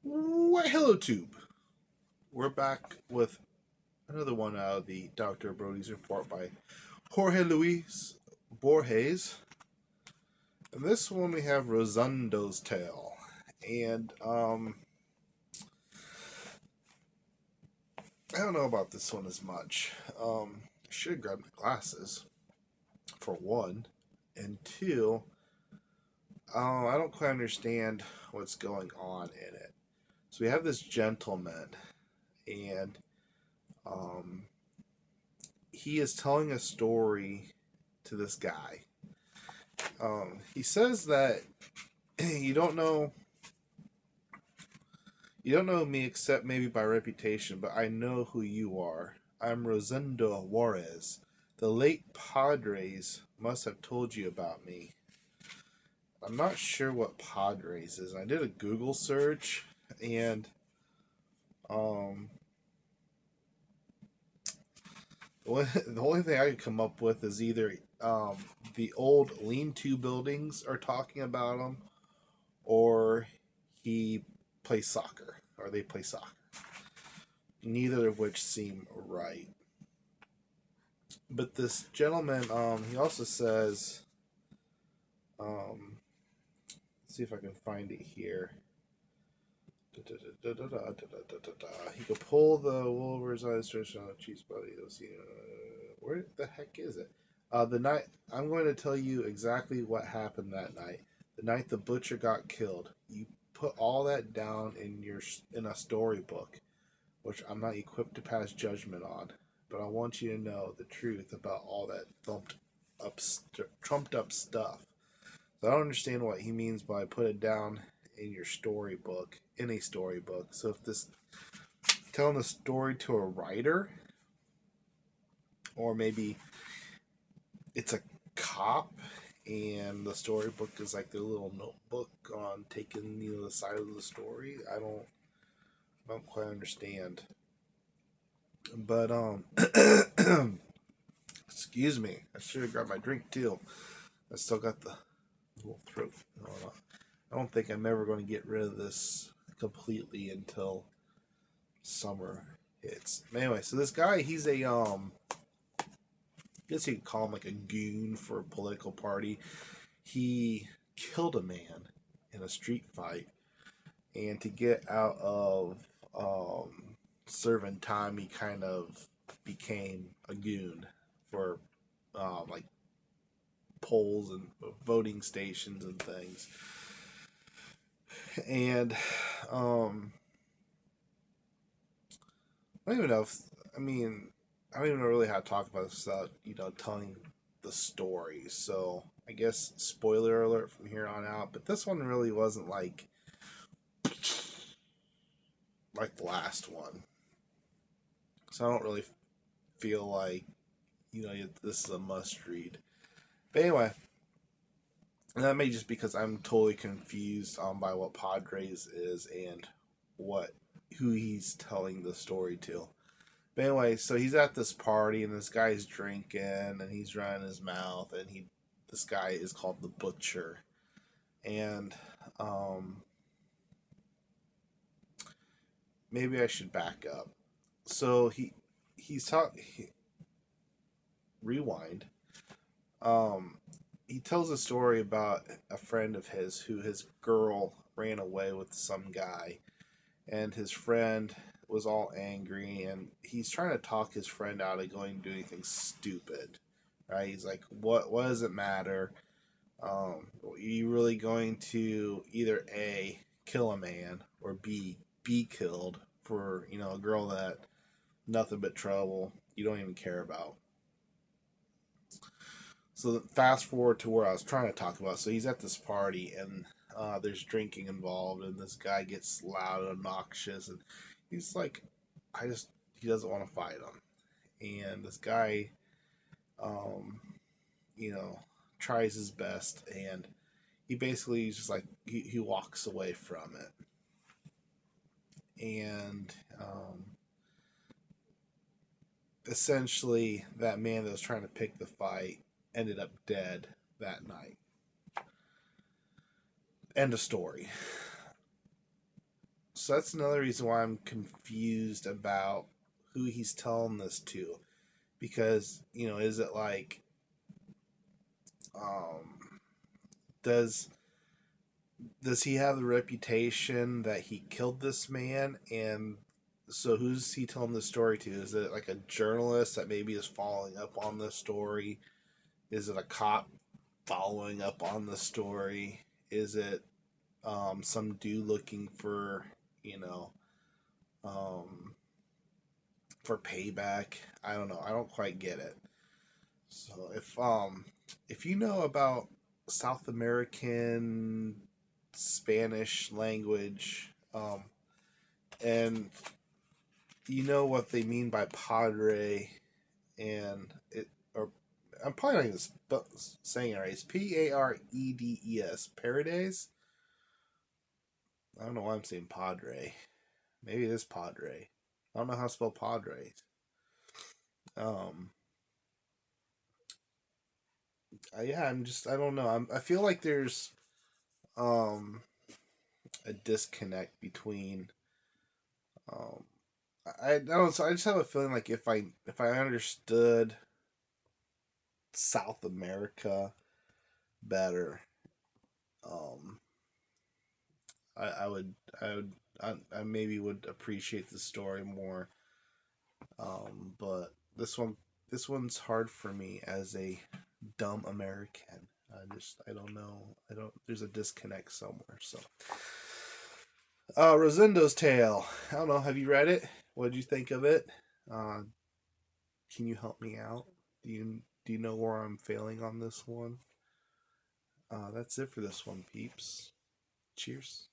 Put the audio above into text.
Well, hello, Tube. We're back with another one out of the Dr. Brodie's report by Jorge Luis Borges. And this one we have Rosendo's Tale. And I don't know about this one as much. I should have grabbed my glasses, for one. And two, I don't quite understand what's going on in it. So we have this gentleman, and um, he is telling a story to this guy. He says that you don't know me except maybe by reputation, but I know who you are. I'm Rosendo Juarez. The late Padres must have told you about me. I'm not sure what Padres is. I did a Google search, and um, the only thing I could come up with is either the old lean-to buildings are talking about him, or he plays soccer, or they play soccer. Neither of which seem right. But this gentleman, he also says, let's see if I can find it here. He could pull the Wolver's eyes stretched on the cheese buddy. Where the heck is it? The night I'm going to tell you exactly what happened that night. The night the butcher got killed. You put all that down in a storybook, which I'm not equipped to pass judgment on. But I want you to know the truth about all that trumped up stuff. So I don't understand what he means by put it down in your storybook, in a storybook. So if this telling the story to a writer, or maybe it's a cop and the storybook is like their little notebook on taking the side of the story. I don't quite understand. But excuse me, I should have grabbed my drink too. I still got the little throat going on. I don't think I'm ever going to get rid of this completely until summer hits. Anyway, so this guy, he's a I guess you could call him like a goon for a political party. He killed a man in a street fight, and to get out of serving time, he kind of became a goon for like polls and voting stations and things. And I don't even know if I don't even know really how to talk about this without telling the story. So I guess spoiler alert from here on out. But this one really wasn't like the last one, so I don't really feel like this is a must read. But anyway, and that may just because I'm totally confused by what Padres is and who he's telling the story to. But anyway, so he's at this party and this guy's drinking and he's running his mouth, and this guy is called the Butcher. And maybe I should back up. So rewind. He tells a story about a friend of his who his girl ran away with some guy, and his friend was all angry, and he's trying to talk his friend out of going to do anything stupid, right? He's like, what does it matter? Are you really going to either A, kill a man, or B, be killed for a girl that nothing but trouble you don't even care about? So fast forward to where I was trying to talk about. So he's at this party, and there's drinking involved, and this guy gets loud and obnoxious, and he's like, he doesn't want to fight him, and this guy, um, you know, tries his best, and he basically is just like he walks away from it, and essentially that man that was trying to pick the fight ended up dead that night. End of story. So that's another reason why I'm confused about who he's telling this to, because is it like, um, does does he have the reputation that he killed this man? And so who's he telling the story to? Is it like a journalist that maybe is following up on the story? Is it a cop following up on the story? Is it some dude looking for, you know, um, for payback? I don't know. I don't quite get it. So if you know about South American Spanish language, and you know what they mean by padre, and it, or I'm probably not even saying it right. It's Paredes. Paredes. I don't know why I'm saying padre. Maybe it is padre. I don't know how to spell padre. Um, yeah, I don't know. I feel like there's um a disconnect between um I don't, so I just have a feeling like if I understood South America better, um I would I would I maybe would appreciate the story more. But this one's hard for me as a dumb American. I don't know. I don't There's a disconnect somewhere. So Rosendo's Tale. I don't know, have you read it? What did you think of it? Uh can you help me out? Do you know where I'm failing on this one? That's it for this one, peeps. Cheers.